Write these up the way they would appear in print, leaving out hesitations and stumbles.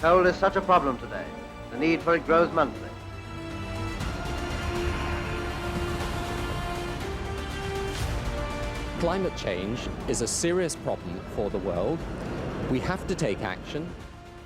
Coal is such a problem today. The need for it grows monthly. Climate change is a serious problem for the world. We have to take action.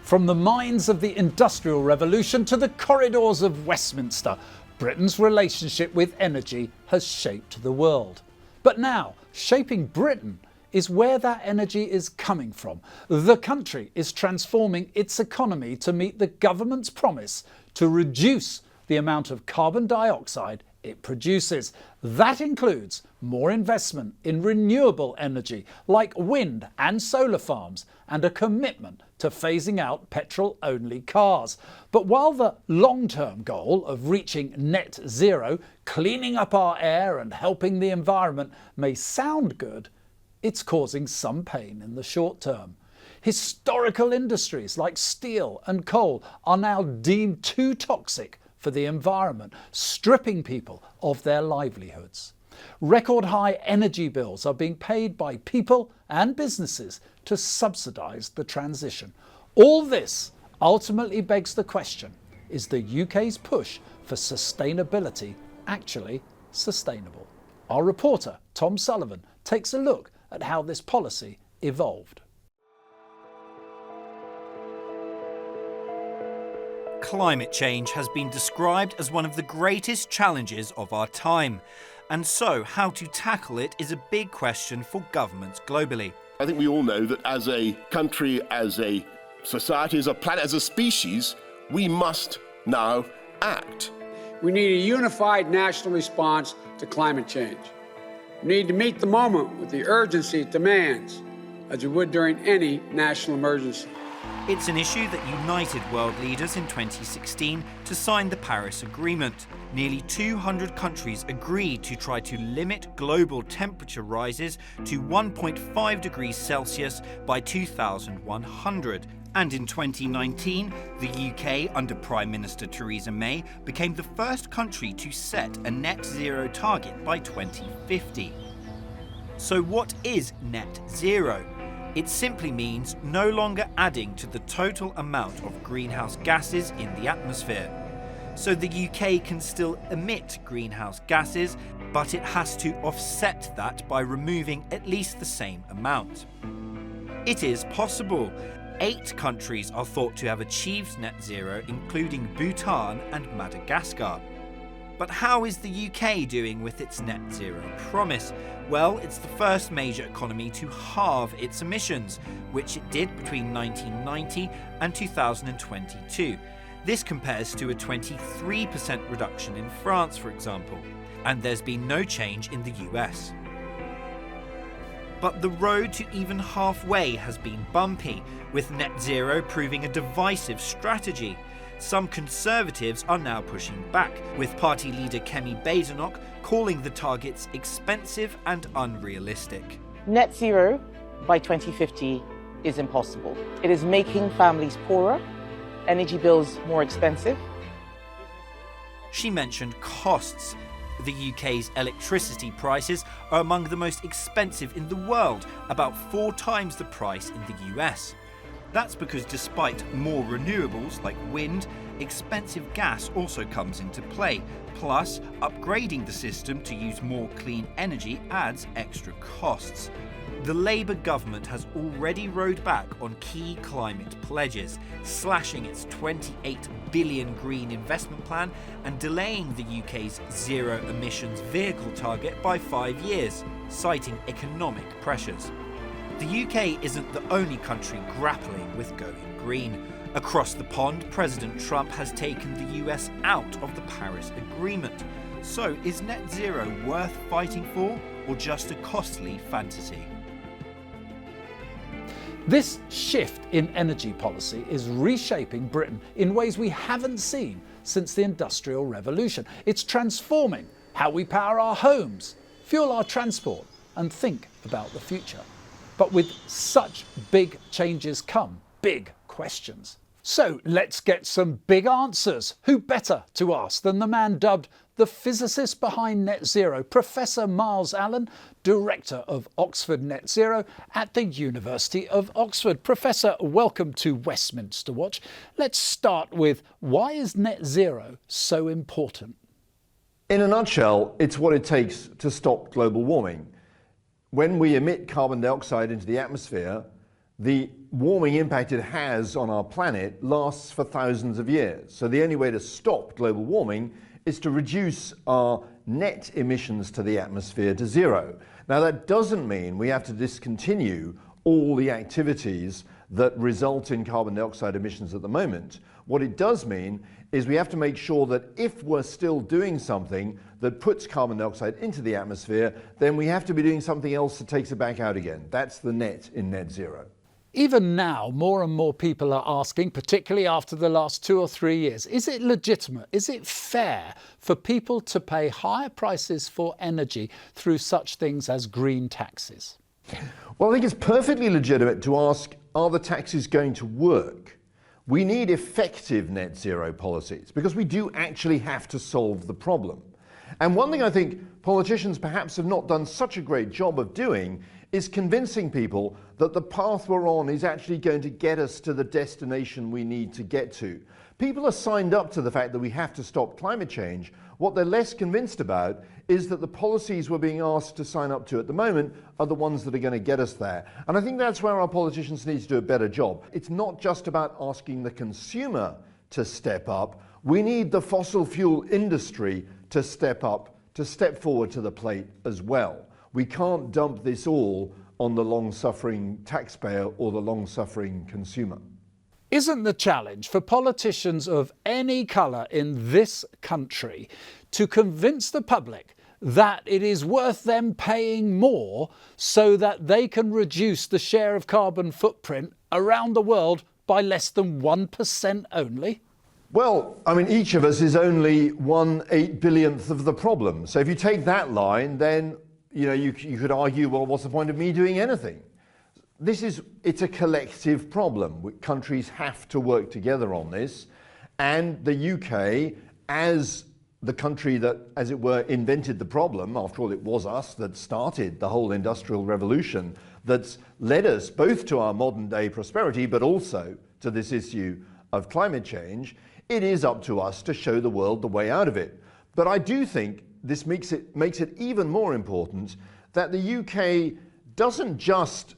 From the mines of the Industrial Revolution to the corridors of Westminster, Britain's relationship with energy has shaped the world. But now, shaping Britain is where that energy is coming from. The country is transforming its economy to meet the government's promise to reduce the amount of carbon dioxide it produces. That includes more investment in renewable energy like wind and solar farms and a commitment to phasing out petrol-only cars. But while the long-term goal of reaching net zero, cleaning up our air and helping the environment may sound good, it's causing some pain in the short term. Historical industries like steel and coal are now deemed too toxic for the environment, stripping people of their livelihoods. Record high energy bills are being paid by people and businesses to subsidise the transition. All this ultimately begs the question, is the UK's push for sustainability actually sustainable? Our reporter, Tom Sullivan, takes a look at how this policy evolved. Climate change has been described as one of the greatest challenges of our time. And so, how to tackle it is a big question for governments globally. I think we all know that as a country, as a society, as a planet, as a species, we must now act. We need a unified national response to climate change. We need to meet the moment with the urgency it demands, as we would during any national emergency. It's an issue that united world leaders in 2016 to sign the Paris Agreement. Nearly 200 countries agreed to try to limit global temperature rises to 1.5 degrees Celsius by 2100. And in 2019, the UK, under Prime Minister Theresa May, became the first country to set a net zero target by 2050. So what is net zero? It simply means no longer adding to the total amount of greenhouse gases in the atmosphere. So the UK can still emit greenhouse gases, but it has to offset that by removing at least the same amount. It is possible. 8 countries are thought to have achieved net zero, including Bhutan and Madagascar. But how is the UK doing with its net zero promise? Well, it's the first major economy to halve its emissions, which it did between 1990 and 2022. This compares to a 23% reduction in France, for example. And there's been no change in the US. But the road to even halfway has been bumpy, with net zero proving a divisive strategy. Some Conservatives are now pushing back, with party leader Kemi Badenoch calling the targets expensive and unrealistic. Net zero by 2050 is impossible. It is making families poorer, energy bills more expensive. She mentioned costs. The UK's electricity prices are among the most expensive in the world, about 4 times the price in the US. That's because despite more renewables like wind, expensive gas also comes into play. Plus, upgrading the system to use more clean energy adds extra costs. The Labour government has already rowed back on key climate pledges, slashing its £28 billion green investment plan and delaying the UK's zero emissions vehicle target by 5 years, citing economic pressures. The UK isn't the only country grappling with going green. Across the pond, President Trump has taken the US out of the Paris Agreement. So is net zero worth fighting for, or just a costly fantasy? This shift in energy policy is reshaping Britain in ways we haven't seen since the Industrial Revolution. It's transforming how we power our homes, fuel our transport, and think about the future. But with such big changes come big questions. So let's get some big answers. Who better to ask than the man dubbed the physicist behind net zero, Professor Myles Allen, Director of Oxford Net Zero at the University of Oxford. Professor, welcome to Westminster Watch. Let's start with, why is net zero so important? In a nutshell, it's what it takes to stop global warming. When we emit carbon dioxide into the atmosphere, the warming impact it has on our planet lasts for thousands of years. So the only way to stop global warming is to reduce our net emissions to the atmosphere to zero. Now, that doesn't mean we have to discontinue all the activities that result in carbon dioxide emissions at the moment. What it does mean is we have to make sure that if we're still doing something that puts carbon dioxide into the atmosphere, then we have to be doing something else that takes it back out again. That's the net in net zero. Even now, more and more people are asking, particularly after the last 2 or 3 years, is it legitimate, is it fair for people to pay higher prices for energy through such things as green taxes? Well, I think it's perfectly legitimate to ask, are the taxes going to work? We need effective net zero policies because we do actually have to solve the problem. And one thing I think politicians perhaps have not done such a great job of doing is convincing people that the path we're on is actually going to get us to the destination we need to get to. People are signed up to the fact that we have to stop climate change. What they're less convinced about is that the policies we're being asked to sign up to at the moment are the ones that are going to get us there. And I think that's where our politicians need to do a better job. It's not just about asking the consumer to step up. We need the fossil fuel industry to step up, to step forward to the plate as well. We can't dump this all on the long-suffering taxpayer or the long-suffering consumer. Isn't the challenge for politicians of any colour in this country to convince the public that it is worth them paying more so that they can reduce the share of carbon footprint around the world by less than 1% only? Well, I mean, each of us is only 1/8 billionth of the problem. So if you take that line, then you could argue, well, what's the point of me doing anything? It's a collective problem. Countries have to work together on this. And the UK, as the country that, as it were, invented the problem, after all, it was us that started the whole industrial revolution that's led us both to our modern day prosperity, but also to this issue of climate change. It is up to us to show the world the way out of it. But I do think this makes it even more important that the UK doesn't just,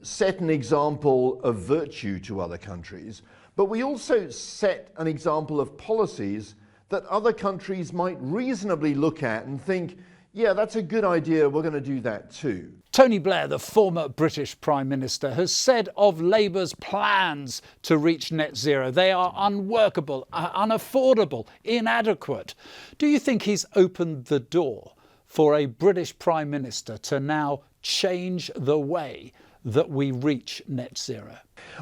set an example of virtue to other countries, but we also set an example of policies that other countries might reasonably look at and think, yeah, that's a good idea, we're going to do that too. Tony Blair, the former British Prime Minister, has said of Labour's plans to reach net zero, they are unworkable, unaffordable, inadequate. Do you think he's opened the door for a British Prime Minister to now change the way that we reach net zero?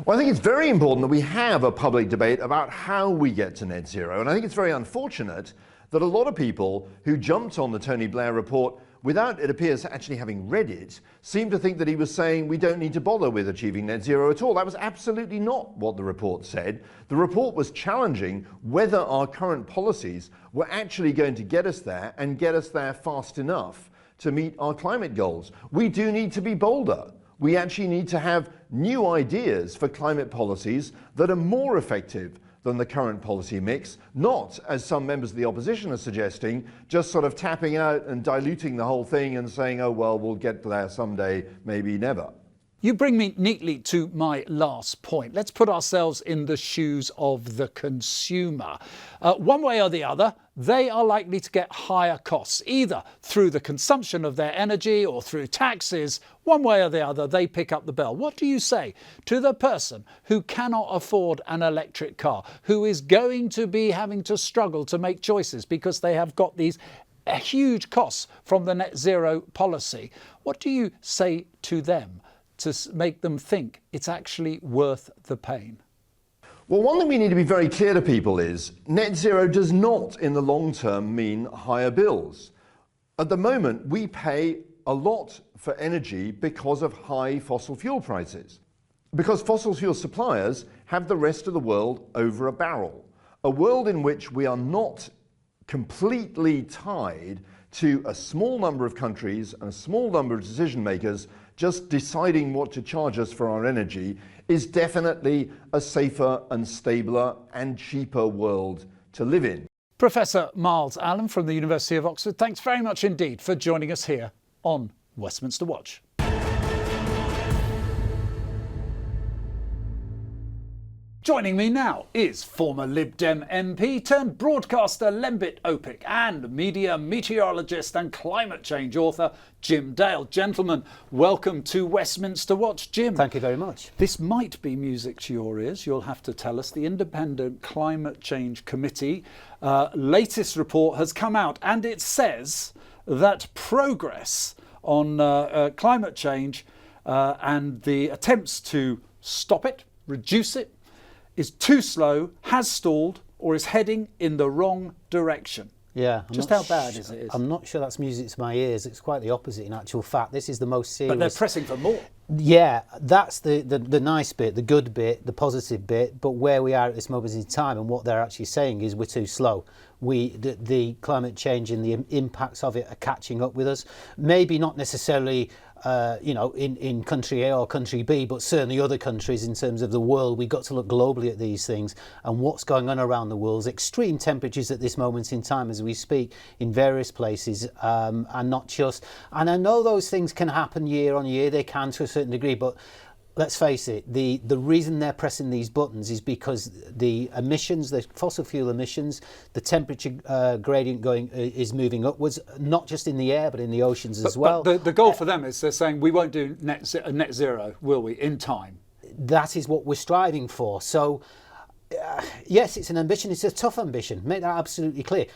Well, I think it's very important that we have a public debate about how we get to net zero. And I think it's very unfortunate that a lot of people who jumped on the Tony Blair report without, it appears, actually having read it, seem to think that he was saying we don't need to bother with achieving net zero at all. That was absolutely not what the report said. The report was challenging whether our current policies were actually going to get us there and get us there fast enough to meet our climate goals. We do need to be bolder. We actually need to have new ideas for climate policies that are more effective than the current policy mix, not, as some members of the opposition are suggesting, just sort of tapping out and diluting the whole thing and saying, oh, well, we'll get there someday, maybe never. You bring me neatly to my last point. Let's put ourselves in the shoes of the consumer. One way or the other, they are likely to get higher costs, either through the consumption of their energy or through taxes. One way or the other, they pick up the bill. What do you say to the person who cannot afford an electric car, who is going to be having to struggle to make choices because they have got these huge costs from the net zero policy? What do you say to them to make them think it's actually worth the pain? Well, one thing we need to be very clear to people is net zero does not in the long term mean higher bills. At the moment, we pay a lot for energy because of high fossil fuel prices. Because fossil fuel suppliers have the rest of the world over a barrel. A world in which we are not completely tied to a small number of countries and a small number of decision makers just deciding what to charge us for our energy is definitely a safer and stabler and cheaper world to live in. Professor Myles Allen from the University of Oxford, thanks very much indeed for joining us here on Westminster Watch. Joining me now is former Lib Dem MP turned broadcaster Lembit Opik and media meteorologist and climate change author Jim Dale. Gentlemen, welcome to Westminster Watch. Jim. Thank you very much. This might be music to your ears. You'll have to tell us. The Independent Climate Change Committee latest report has come out and it says that progress on climate change and the attempts to stop it, reduce it, is too slow, has stalled, or is heading in the wrong direction. Yeah. Just how bad is it? I'm not sure that's music to my ears. It's quite the opposite in actual fact. This is the most serious. But they're pressing for more. Yeah, that's the nice bit, the good bit, the positive bit. But where we are at this moment in time and what they're actually saying is we're too slow. The climate change and the impacts of it are catching up with us. Maybe not necessarily in country A or country B, but certainly other countries in terms of the world. We've got to look globally at these things and what's going on around the world. Extreme temperatures at this moment in time as we speak in various places and not just. And I know those things can happen year on year, they can to a certain degree, but let's face it, the reason they're pressing these buttons is because the emissions, the fossil fuel emissions, the temperature gradient is moving upwards, not just in the air but in the oceans as well. But the goal for them is they're saying we won't do net zero, will we, in time? That is what we're striving for. So yes, it's an ambition. It's a tough ambition. Make that absolutely clear.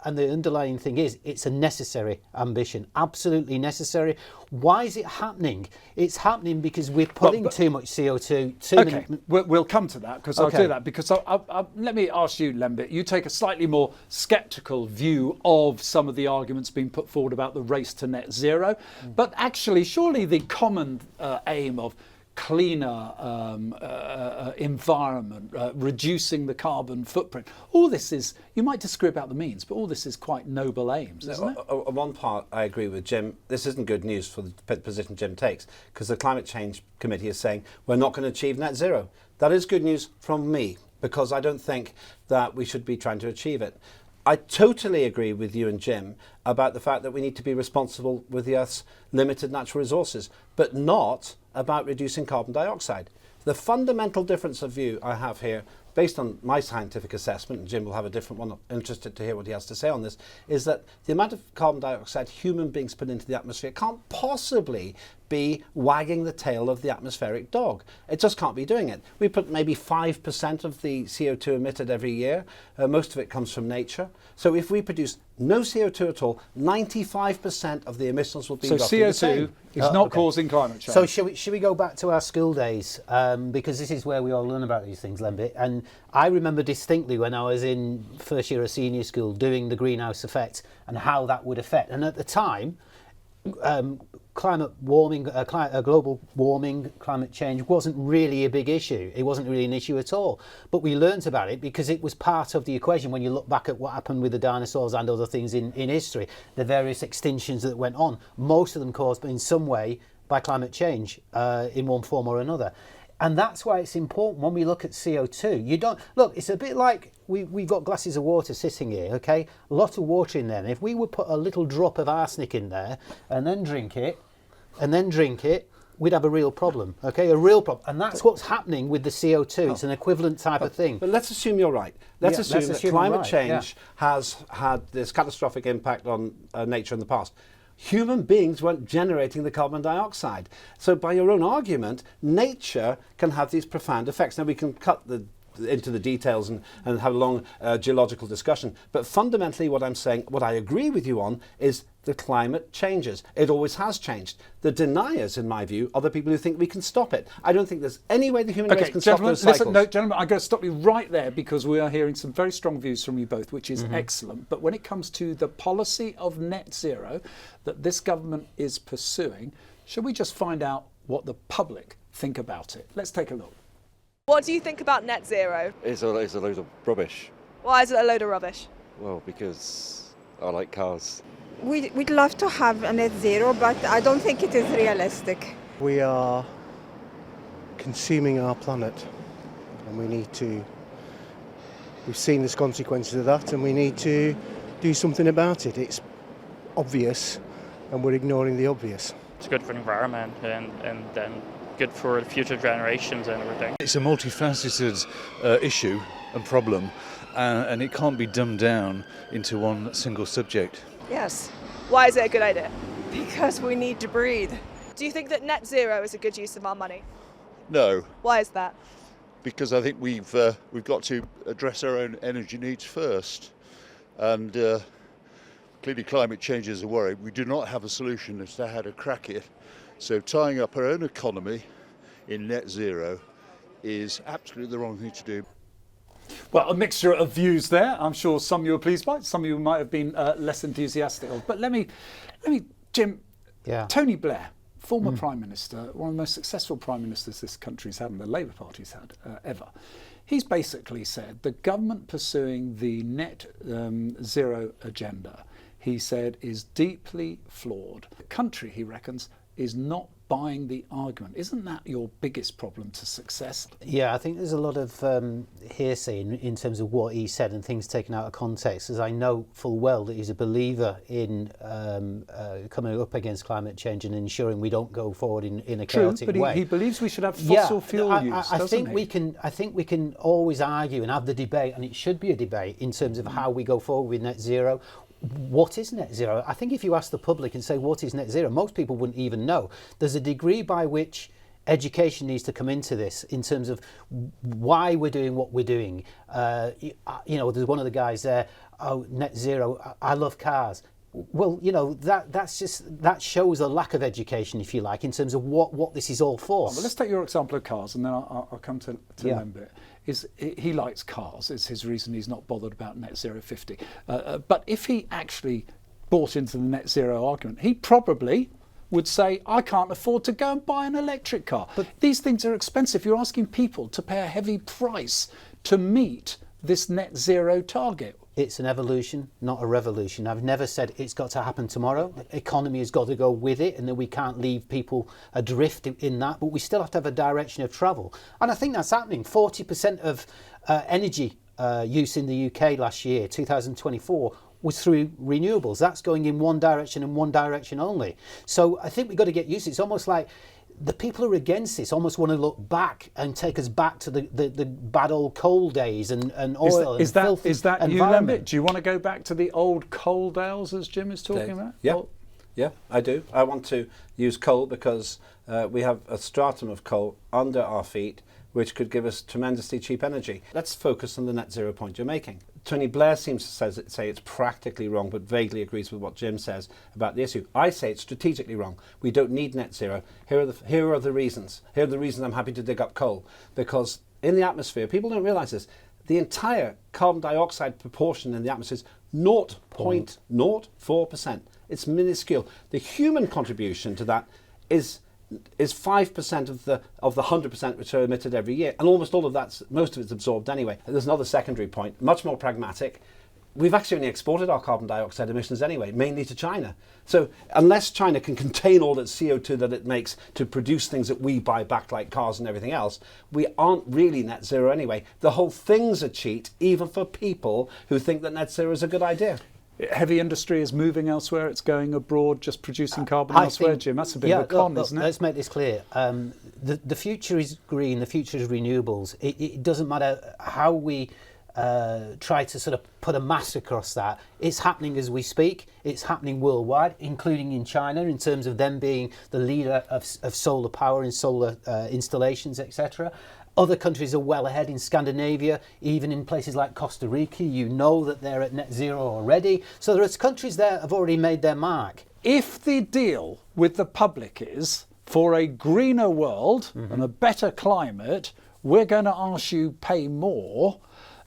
And the underlying thing is, it's a necessary ambition. Absolutely necessary. Why is it happening? It's happening because we're putting too much CO2. We'll come to that because I'll do that. Because let me ask you, Lembit. You take a slightly more sceptical view of some of the arguments being put forward about the race to net zero. But actually, surely the common aim of cleaner environment, reducing the carbon footprint. All this is, you might disagree about the means, but all this is quite noble aims, isn't it? On one part, I agree with Jim. This isn't good news for the position Jim takes, because the Climate Change Committee is saying we're not going to achieve net zero. That is good news from me, because I don't think that we should be trying to achieve it. I totally agree with you and Jim about the fact that we need to be responsible with the Earth's limited natural resources, but not about reducing carbon dioxide. The fundamental difference of view I have here, based on my scientific assessment, and Jim will have a different one, I'm interested to hear what he has to say on this, is that the amount of carbon dioxide human beings put into the atmosphere can't possibly be wagging the tail of the atmospheric dog. It just can't be doing it. We put maybe 5% of the CO2 emitted every year. Most of it comes from nature. So if we produce no CO2 at all, 95% of the emissions will be roughly the same. CO2 is not causing climate change. So should we go back to our school days? Because this is where we all learn about these things, Lembit. And I remember distinctly when I was in first year of senior school doing the greenhouse effect and how that would affect. And at the time, climate warming, global warming, climate change wasn't really a big issue. It wasn't really an issue at all. But we learnt about it because it was part of the equation when you look back at what happened with the dinosaurs and other things in history, the various extinctions that went on, most of them caused in some way by climate change in one form or another. And that's why it's important when we look at CO2. You don't look, it's a bit like we've got glasses of water sitting here, okay? A lot of water in there. And if we would put a little drop of arsenic in there and then drink it, we'd have a real problem, okay? A real problem. And that's what's happening with the CO2. It's an equivalent type of thing. But let's assume you're right. Let's assume that climate change has had this catastrophic impact on nature in the past. Human beings weren't generating the carbon dioxide. So by your own argument, nature can have these profound effects. Now we can cut into the details and have a long geological discussion. But fundamentally what I'm saying, what I agree with you on, is the climate changes. It always has changed. The deniers, in my view, are the people who think we can stop it. I don't think there's any way the human race can stop those cycles. Gentlemen, I've got to stop you right there because we are hearing some very strong views from you both, which is excellent. But when it comes to the policy of net zero that this government is pursuing, should we just find out what the public think about it? Let's take a look. What do you think about net zero? It's a load of rubbish. Why is it a load of rubbish? Well, because I like cars. We'd love to have a net zero, but I don't think it is realistic. We are consuming our planet, and we've seen the consequences of that, and we need to do something about it. It's obvious, and we're ignoring the obvious. It's good for the environment and then good for the future generations and everything. It's a multifaceted issue and problem, and it can't be dumbed down into one single subject. Yes. Why is it a good idea? Because we need to breathe. Do you think that net zero is a good use of our money? No, Why is that? because I think we've got to address our own energy needs first, and clearly climate change is a worry. We do not have a solution as to how to crack it, so tying up our own economy in net zero is absolutely the wrong thing to do. Well, a mixture of views there. I'm sure some of you are pleased by it, some of you might have been less enthusiastic of. But let me, Jim, Tony Blair, former Prime Minister, one of the most successful Prime Ministers this country's had and the Labour Party's had ever. He's basically said the government pursuing the net zero agenda, he said, is deeply flawed. The country, he reckons, is not buying the argument. Isn't that your biggest problem to success? Yeah, I think there's a lot of hearsay in terms of what he said and things taken out of context, as I know full well that he's a believer in coming up against climate change and ensuring we don't go forward in a chaotic way. But he believes we should have fossil fuel use, I doesn't think he? I think we can always argue and have the debate, and it should be a debate in terms of how we go forward with net zero. What is net zero? I think if you ask the public and say what is net zero, most people wouldn't even know. There's a degree by which education needs to come into this in terms of why we're doing what we're doing. You know, there's one of the guys there, oh, net zero, I love cars. Well, you know, that shows a lack of education, if you like, in terms of what this is all for. Well, let's take your example of cars, and then I'll come to Lembit. He likes cars. It's his reason he's not bothered about net zero 50. But if he actually bought into the net zero argument, he probably would say, I can't afford to go and buy an electric car. But these things are expensive. You're asking people to pay a heavy price to meet this net zero target. It's an evolution, not a revolution. I've never said it's got to happen tomorrow. The economy has got to go with it, and then we can't leave people adrift in that, but we still have to have a direction of travel. And I think that's happening. 40% of energy use in the UK last year, 2024, was through renewables. That's going in one direction and one direction only. So I think we've got to get used to it. It's almost like the people who are against this almost want to look back and take us back to the bad old coal days and oil and filth. Is that you, Lembit? Do you want to go back to the old coal dales, as Jim is talking about? Yeah, yeah, I do. I want to use coal because we have a stratum of coal under our feet which could give us tremendously cheap energy. Let's focus on the net zero point you're making. Tony Blair seems to say it's practically wrong, but vaguely agrees with what Jim says about the issue. I say it's strategically wrong. We don't need net zero. Here are the reasons. Here are the reasons I'm happy to dig up coal. Because in the atmosphere, people don't realise this, the entire carbon dioxide proportion in the atmosphere is 0.04%. It's minuscule. The human contribution to that is 5% of the 100% which are emitted every year, and almost all of most of it's absorbed anyway. There's another secondary point, much more pragmatic. We've actually only exported our carbon dioxide emissions anyway, mainly to China. So unless China can contain all that CO2 that it makes to produce things that we buy back like cars and everything else, we aren't really net zero anyway. The whole thing's a cheat, even for people who think that net zero is a good idea. Heavy industry is moving elsewhere, it's going abroad, just producing carbon elsewhere, Jim. That's a bit of a con, isn't it? Let's make this clear. The future is green, the future is renewables. It doesn't matter how we try to sort of put a mask across that. It's happening as we speak. It's happening worldwide, including in China, in terms of them being the leader of solar power and solar installations, etc. Other countries are well ahead in Scandinavia, even in places like Costa Rica. You know that they're at net zero already. So there are countries there that have already made their mark. If the deal with the public is for a greener world and a better climate, we're going to ask you pay more,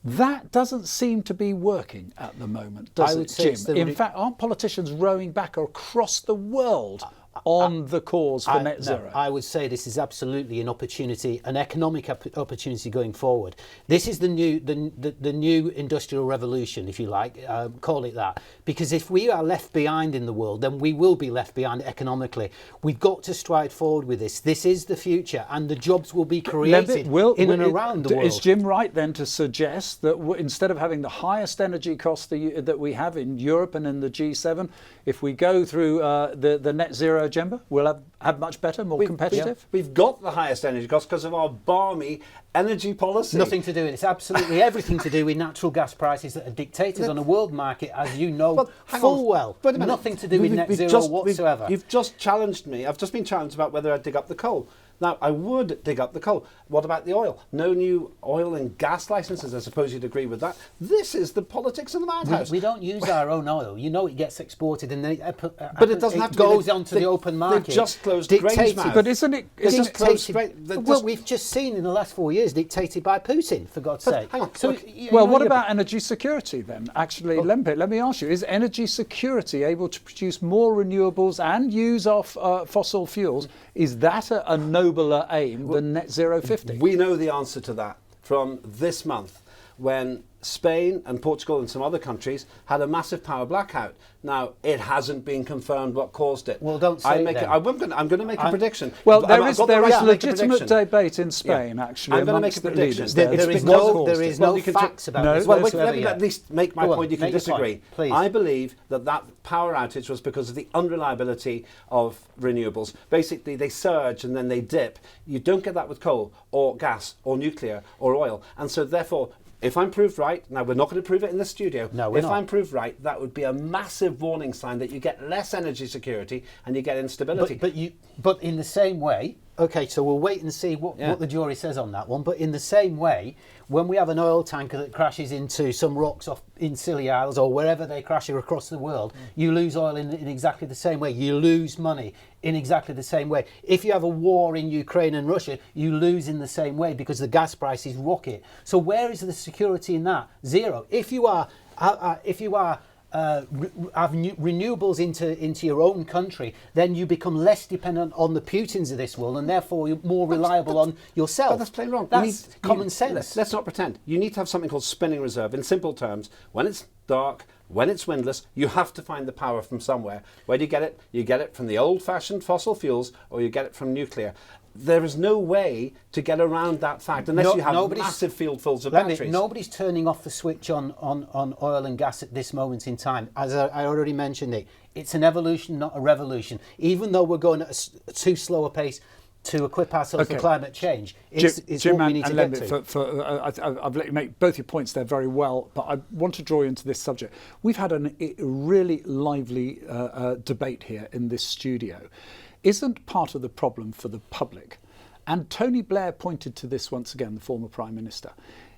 that doesn't seem to be working at the moment, does it, Jim? In fact, aren't politicians rowing back across the world on the cause for net zero? I would say this is absolutely an opportunity, an economic opportunity going forward. This is the new industrial revolution, if you like, call it that. Because if we are left behind in the world, then we will be left behind economically. We've got to stride forward with this. This is the future, and the jobs will be created in and around the world. Is Jim right then to suggest that instead of having the highest energy costs that we have in Europe and in the G7, if we go through the net zero agenda, we'll have much better, more competitive? We've got the highest energy costs because of our balmy energy policy. Nothing to do with it. It's absolutely everything to do with natural gas prices that are dictated on a world market, as you know full well. Nothing to do with net zero whatsoever. You've just challenged me. I've just been challenged about whether I'd dig up the coal. Now, I would dig up the coal. What about the oil? No new oil and gas licenses. I suppose you'd agree with that. This is the politics of the madhouse. We don't use our own oil. You know, it gets exported and then but it doesn't have to goes onto the open market. They've just closed Grangemouth. But isn't it? Well, we've just seen in the last 4 years dictated by Putin, for God's sake. Hang on. So, what about energy security then? Actually, Lembit, let me ask you: is energy security able to produce more renewables and use off fossil fuels? Is that a nobler aim than net zero 50? We know the answer to that from this month, when Spain and Portugal and some other countries had a massive power blackout. Now, it hasn't been confirmed what caused it. Well, don't say it. I'm going to make a prediction. Well, there is legitimate debate in Spain, actually. I'm going to make a prediction. There is no facts about this. Well, let me at least make my point. You can disagree. Please. I believe that power outage was because of the unreliability of renewables. Basically, they surge and then they dip. You don't get that with coal or gas or nuclear or oil. And so, therefore, if I'm proved right, now we're not going to prove it in the studio. No, we're not. If I'm proved right, that would be a massive warning sign that you get less energy security and you get instability. But in the same way, okay, so we'll wait and see what the jury says on that one. But in the same way, when we have an oil tanker that crashes into some rocks off in Scilly Isles or wherever they crash across the world, you lose oil in exactly the same way. You lose money in exactly the same way. If you have a war in Ukraine and Russia, you lose in the same way because the gas prices rocket. So where is the security in that? Zero. If you are have renewables into your own country, then you become less dependent on the Putins of this world, and therefore you're more reliable on yourself. But that's plain wrong. That's common sense. Let's not pretend. You need to have something called spinning reserve. In simple terms, when it's dark, when it's windless, you have to find the power from somewhere. Where do you get it? You get it from the old-fashioned fossil fuels, or you get it from nuclear. There is no way to get around that fact unless you have massive fieldfuls of batteries. Nobody's turning off the switch on oil and gas at this moment in time. As I already mentioned it's an evolution, not a revolution. Even though we're going at a too slow a pace to equip ourselves for climate change, it's Jim what we need to get to. I've let you make both your points there very well, but I want to draw you into this subject. We've had a really lively debate here in this studio. Isn't part of the problem for the public? And Tony Blair pointed to this once again, the former Prime Minister.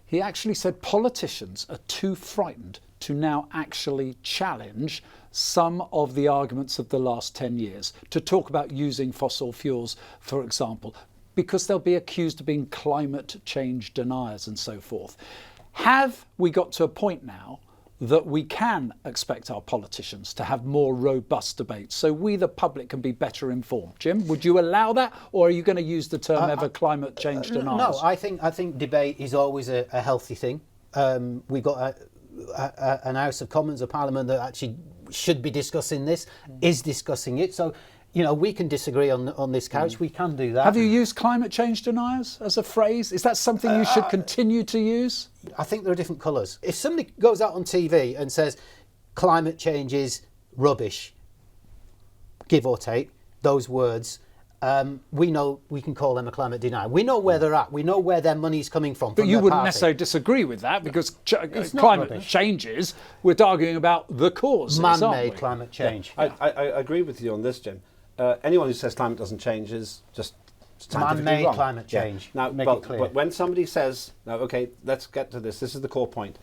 He actually said politicians are too frightened to now actually challenge some of the arguments of the last 10 years, to talk about using fossil fuels, for example, because they'll be accused of being climate change deniers and so forth. Have we got to a point now that we can expect our politicians to have more robust debates so we, the public, can be better informed? Jim, would you allow that, or are you going to use the term ever climate change deniers? No, I think debate is always a healthy thing. We've got an House of Commons, a Parliament that actually should be discussing this, is discussing it. So, we can disagree on this couch. We can do that. Have you used climate change deniers as a phrase? Is that something you should continue to use? I think there are different colours. If somebody goes out on TV and says climate change is rubbish, give or take, those words, we know we can call them a climate denier. We know where they're at. We know where their money's coming from. But you wouldn't necessarily disagree with that, because climate changes, we're arguing about the causes. Man-made climate change. Yeah. I agree with you on this, Jim. Anyone who says climate doesn't change is just man-made wrong. Climate change. Yeah. Now, but when somebody says, okay, let's get to this. This is the core point.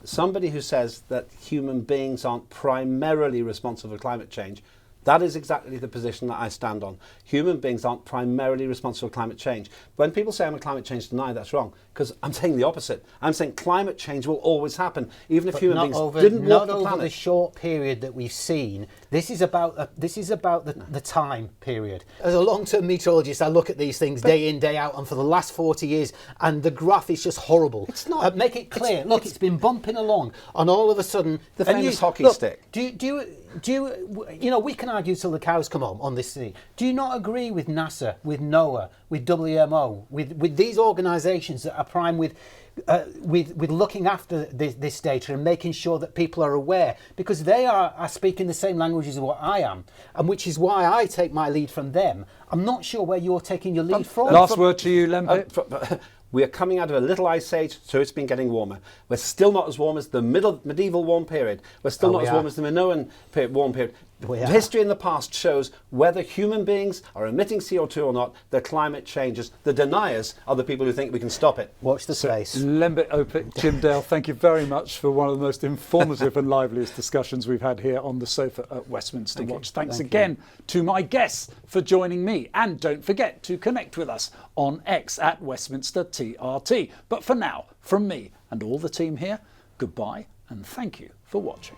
Somebody who says that human beings aren't primarily responsible for climate change, That is exactly the position that I stand on. Human beings aren't primarily responsible for climate change. When people say I'm a climate change denier, that's wrong, because I'm saying the opposite. I'm saying climate change will always happen, even if human beings didn't walk the planet. Not over the short period that we've seen. This is about the time period. As a long-term meteorologist, I look at these things day in, day out, and for the last 40 years, and the graph is just horrible. It's not. Make it clear. Look, it's been bumping along, and all of a sudden, the famous hockey stick. Do you, we can argue till the cows come home on this thing. Do you not agree with NASA, with NOAA, with WMO, with these organisations that are primed with looking after this data and making sure that people are aware, because they are speaking the same language as what I am, and which is why I take my lead from them. I'm not sure where you're taking your lead from. Last word to you, Lembit. We are coming out of a little ice age, so it's been getting warmer. We're still not as warm as the medieval warm period. We're still not as warm as the Minoan warm period. History in the past shows whether human beings are emitting CO2 or not, the climate changes. The deniers are the people who think we can stop it. Watch the space. Lembit, Opik, Jim Dale, thank you very much for one of the most informative and liveliest discussions we've had here on the sofa at Westminster Watch. Thanks again to my guests for joining me. And don't forget to connect with us on X at Westminster TRT. But for now, from me and all the team here, goodbye and thank you for watching.